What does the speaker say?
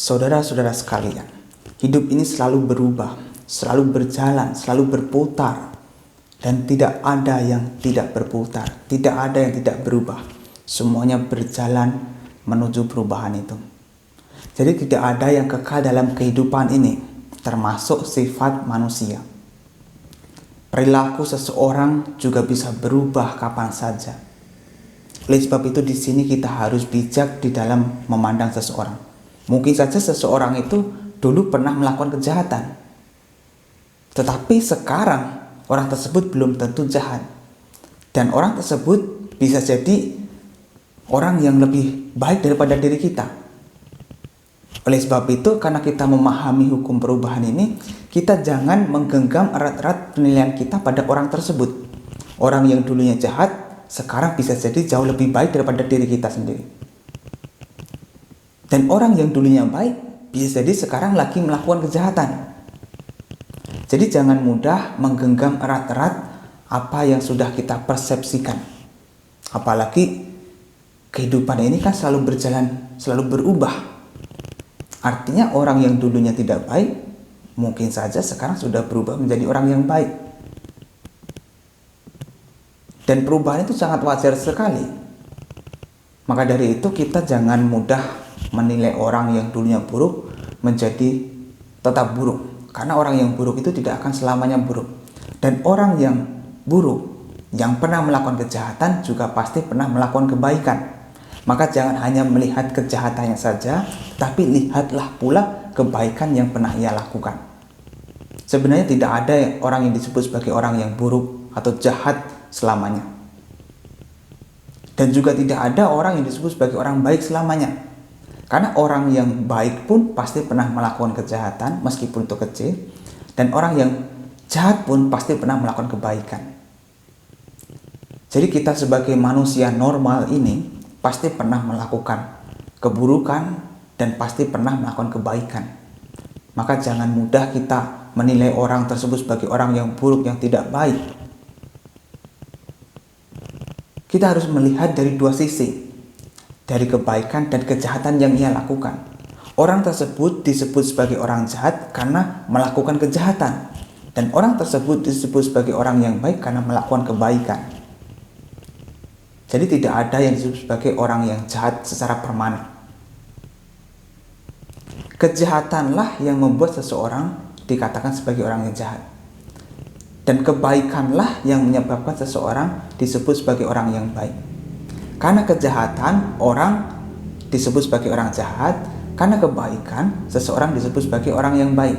Saudara-saudara sekalian, hidup ini selalu berubah, selalu berjalan, selalu berputar, dan tidak ada yang tidak berputar, tidak ada yang tidak berubah. Semuanya berjalan menuju perubahan itu. Jadi tidak ada yang kekal dalam kehidupan ini, termasuk sifat manusia. Perilaku seseorang juga bisa berubah kapan saja. Oleh sebab itu di sini kita harus bijak di dalam memandang seseorang. Mungkin saja seseorang itu dulu pernah melakukan kejahatan, tetapi sekarang orang tersebut belum tentu jahat. Dan orang tersebut bisa jadi orang yang lebih baik daripada diri kita. Oleh sebab itu, karena kita memahami hukum perubahan ini, kita jangan menggenggam erat-erat penilaian kita pada orang tersebut. Orang yang dulunya jahat, sekarang bisa jadi jauh lebih baik daripada diri kita sendiri. Dan orang yang dulunya baik, bisa jadi sekarang lagi melakukan kejahatan. Jadi jangan mudah menggenggam erat-erat apa yang sudah kita persepsikan. Apalagi kehidupan ini kan selalu berjalan, selalu berubah. Artinya orang yang dulunya tidak baik, mungkin saja sekarang sudah berubah menjadi orang yang baik. Dan perubahan itu sangat wajar sekali. Maka dari itu kita jangan mudah menilai orang yang dulunya buruk menjadi tetap buruk. Karena orang yang buruk itu tidak akan selamanya buruk. Dan orang yang buruk, yang pernah melakukan kejahatan juga pasti pernah melakukan kebaikan. Maka jangan hanya melihat kejahatannya saja, tapi lihatlah pula kebaikan yang pernah ia lakukan. Sebenarnya tidak ada orang yang disebut sebagai orang yang buruk atau jahat selamanya. Dan juga tidak ada orang yang disebut sebagai orang baik selamanya. Karena orang yang baik pun pasti pernah melakukan kejahatan meskipun itu kecil. Dan orang yang jahat pun pasti pernah melakukan kebaikan. Jadi kita sebagai manusia normal ini pasti pernah melakukan keburukan dan pasti pernah melakukan kebaikan. Maka jangan mudah kita menilai orang tersebut sebagai orang yang buruk, yang tidak baik. Kita harus melihat dari dua sisi, dari kebaikan dan kejahatan yang ia lakukan. Orang tersebut disebut sebagai orang jahat karena melakukan kejahatan, dan orang tersebut disebut sebagai orang yang baik karena melakukan kebaikan. Jadi tidak ada yang disebut sebagai orang yang jahat secara permanen. Kejahatanlah yang membuat seseorang dikatakan sebagai orang yang jahat, dan kebaikanlah yang menyebabkan seseorang disebut sebagai orang yang baik. Karena kejahatan, orang disebut sebagai orang jahat. Karena kebaikan, seseorang disebut sebagai orang yang baik.